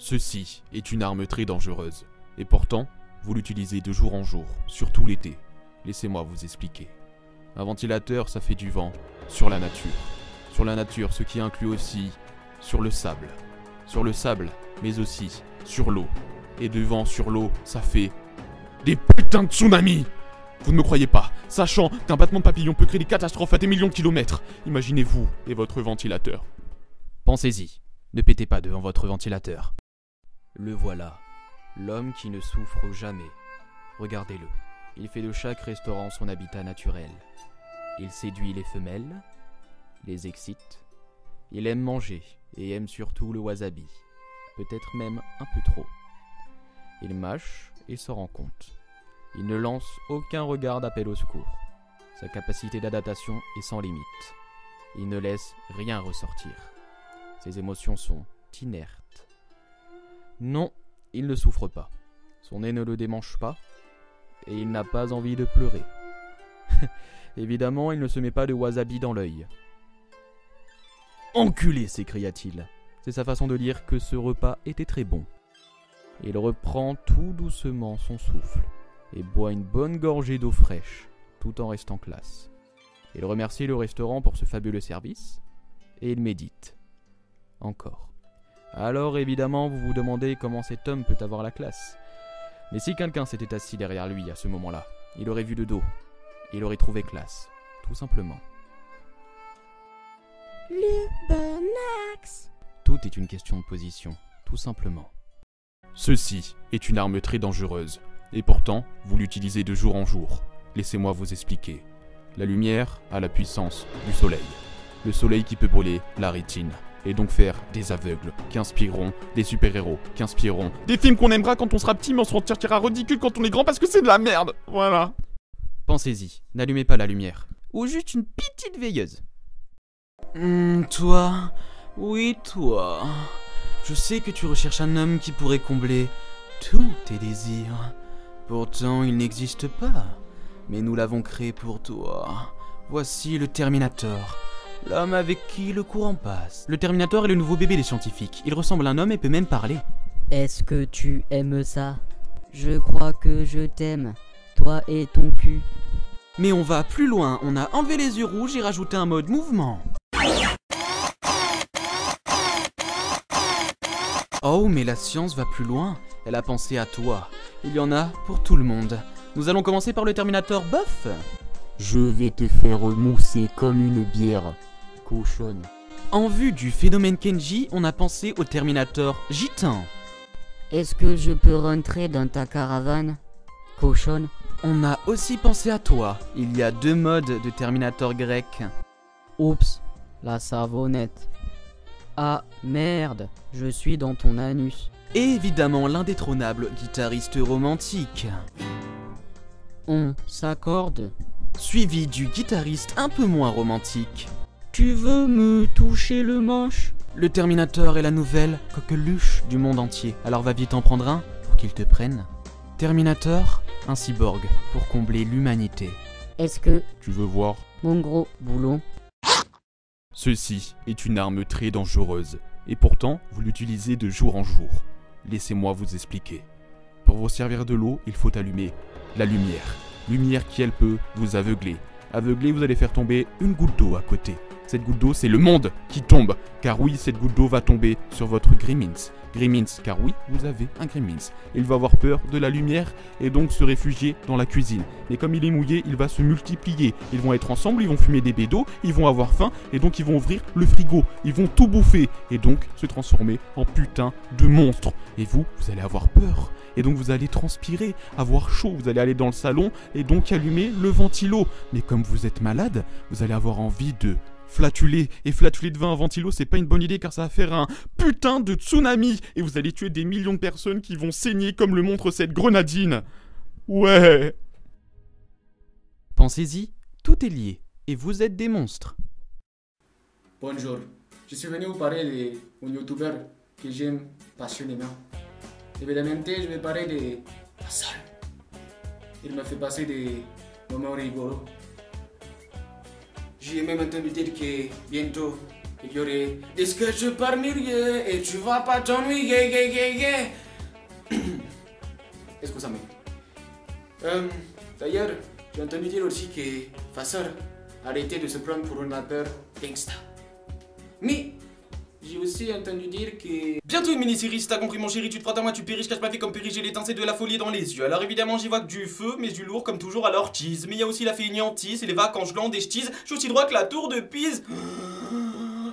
Ceci est une arme très dangereuse, et pourtant, vous l'utilisez de jour en jour, surtout l'été. Laissez-moi vous expliquer. Un ventilateur, ça fait du vent sur la nature. Sur la nature, ce qui inclut aussi sur le sable. Sur le sable, mais aussi sur l'eau. Et du vent sur l'eau, ça fait des putains de tsunamis. Vous ne me croyez pas, sachant qu'un battement de papillon peut créer des catastrophes à des millions de kilomètres. Imaginez-vous et votre ventilateur. Pensez-y, ne pétez pas devant votre ventilateur. Le voilà, l'homme qui ne souffre jamais. Regardez-le, il fait de chaque restaurant son habitat naturel. Il séduit les femelles, les excite. Il aime manger et aime surtout le wasabi, peut-être même un peu trop. Il mâche et s'en rend compte. Il ne lance aucun regard d'appel au secours. Sa capacité d'adaptation est sans limite. Il ne laisse rien ressortir. Ses émotions sont inertes. Non, il ne souffre pas. Son nez ne le démange pas. Et il n'a pas envie de pleurer. Évidemment, il ne se met pas de wasabi dans l'œil. « Enculé !» s'écria-t-il. C'est sa façon de dire que ce repas était très bon. Il reprend tout doucement son souffle et boit une bonne gorgée d'eau fraîche, tout en restant classe. Il remercie le restaurant pour ce fabuleux service, et il médite. Encore. Alors évidemment, vous vous demandez comment cet homme peut avoir la classe. Mais si quelqu'un s'était assis derrière lui à ce moment-là, il aurait vu de dos. Il aurait trouvé classe, tout simplement. Le bon axe. Tout est une question de position, tout simplement. Ceci est une arme très dangereuse, et pourtant, vous l'utilisez de jour en jour. Laissez-moi vous expliquer. La lumière a la puissance du soleil. Le soleil qui peut brûler la rétine, et donc faire des aveugles, qui inspireront des super-héros, qui inspireront des films qu'on aimera quand on sera petit, mais on se sentira ridicule quand on est grand parce que c'est de la merde. Voilà. Pensez-y, n'allumez pas la lumière. Ou juste une petite veilleuse. Toi, oui toi. Je sais que tu recherches un homme qui pourrait combler tous tes désirs. Pourtant, il n'existe pas. Mais nous l'avons créé pour toi. Voici le Terminator. L'homme avec qui le courant passe. Le Terminator est le nouveau bébé des scientifiques. Il ressemble à un homme et peut même parler. Est-ce que tu aimes ça? Je crois que je t'aime. Toi et ton cul. Mais on va plus loin. On a enlevé les yeux rouges et rajouté un mode mouvement. Oh, mais la science va plus loin. Elle a pensé à toi. Il y en a pour tout le monde. Nous allons commencer par le Terminator bof. Je vais te faire mousser comme une bière cochonne. En vue du phénomène Kenji, on a pensé au Terminator gitan. Est-ce que je peux rentrer dans ta caravane, cochonne? On a aussi pensé à toi. Il y a 2 modes de Terminator grec. Oups, la savonnette. Ah merde, je suis dans ton anus. Et évidemment l'indétrônable guitariste romantique. On s'accorde? Suivi du guitariste un peu moins romantique. Tu veux me toucher le manche? Le Terminator est la nouvelle coqueluche du monde entier. Alors va vite en prendre un pour qu'il te prenne. Terminator, un cyborg pour combler l'humanité. Est-ce que Tu veux voir? mon gros boulon? Ceci est une arme très dangereuse, et pourtant, vous l'utilisez de jour en jour. Laissez-moi vous expliquer. Pour vous servir de l'eau, il faut allumer la lumière. Lumière qui, elle, peut vous aveugler. Aveugler, vous allez faire tomber une goutte d'eau à côté. Cette goutte d'eau, c'est le monde qui tombe. Car oui, cette goutte d'eau va tomber sur votre Gremlins. Gremlins, car oui, vous avez un Gremlins. Il va avoir peur de la lumière et donc se réfugier dans la cuisine. Mais comme il est mouillé, il va se multiplier. Ils vont être ensemble, ils vont fumer des bédos, ils vont avoir faim et donc ils vont ouvrir le frigo. Ils vont tout bouffer et donc se transformer en putain de monstres. Et vous allez avoir peur. Et donc vous allez transpirer, avoir chaud, vous allez aller dans le salon et donc allumer le ventilo. Mais comme vous êtes malade, vous allez avoir envie de flatuler. Et flatuler devant un ventilo, c'est pas une bonne idée car ça va faire un putain de tsunami. Et vous allez tuer des millions de personnes qui vont saigner comme le montre cette grenadine. Ouais. Pensez-y, tout est lié. Et vous êtes des monstres. Bonjour, je suis venu vous parler d'un youtubeur que j'aime passionnément. Évidemment, je vais parler de Hassal. Il m'a fait passer des moments rigolos. J'ai même entendu dire que bientôt Il y aurait des sketchs par milliers et tu vas pas t'ennuyer. Excusez-moi. D'ailleurs, j'ai entendu dire aussi que Fassar arrêtait de se prendre pour un rappeur gangsta. Mais j'ai aussi entendu dire que... Bientôt une mini-série, si t'as compris mon chéri, tu te frottes à moi, tu péris, je cache ma vie comme péris, j'ai l'étincelle de la folie dans les yeux. Alors évidemment j'y vois que du feu, mais du lourd comme toujours à l'ortise. Mais il y a aussi la fainéantise et les vacances, je glande et je tease, je suis aussi droit que la tour de Pise.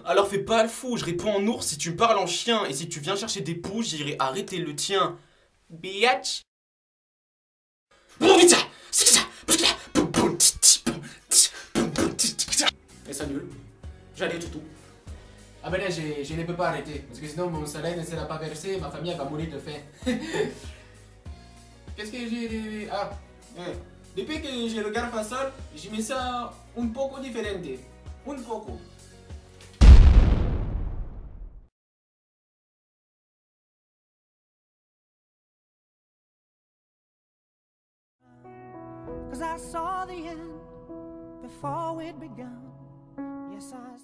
Alors fais pas le fou, je réponds en ours si tu me parles en chien, et si tu viens chercher des poux, j'irai arrêter le tien. Biatch. Et ça nul. J'arrête tout. Ah ben là, je ne peux pas arrêter, parce que sinon mon salaire ne sera pas versé, ma famille va mourir de faim. Qu'est-ce que j'ai... Ah, depuis que je regarde Fassar, je me sens un poco diferente. Un poco. Cause I saw the end before it begun. Yes, I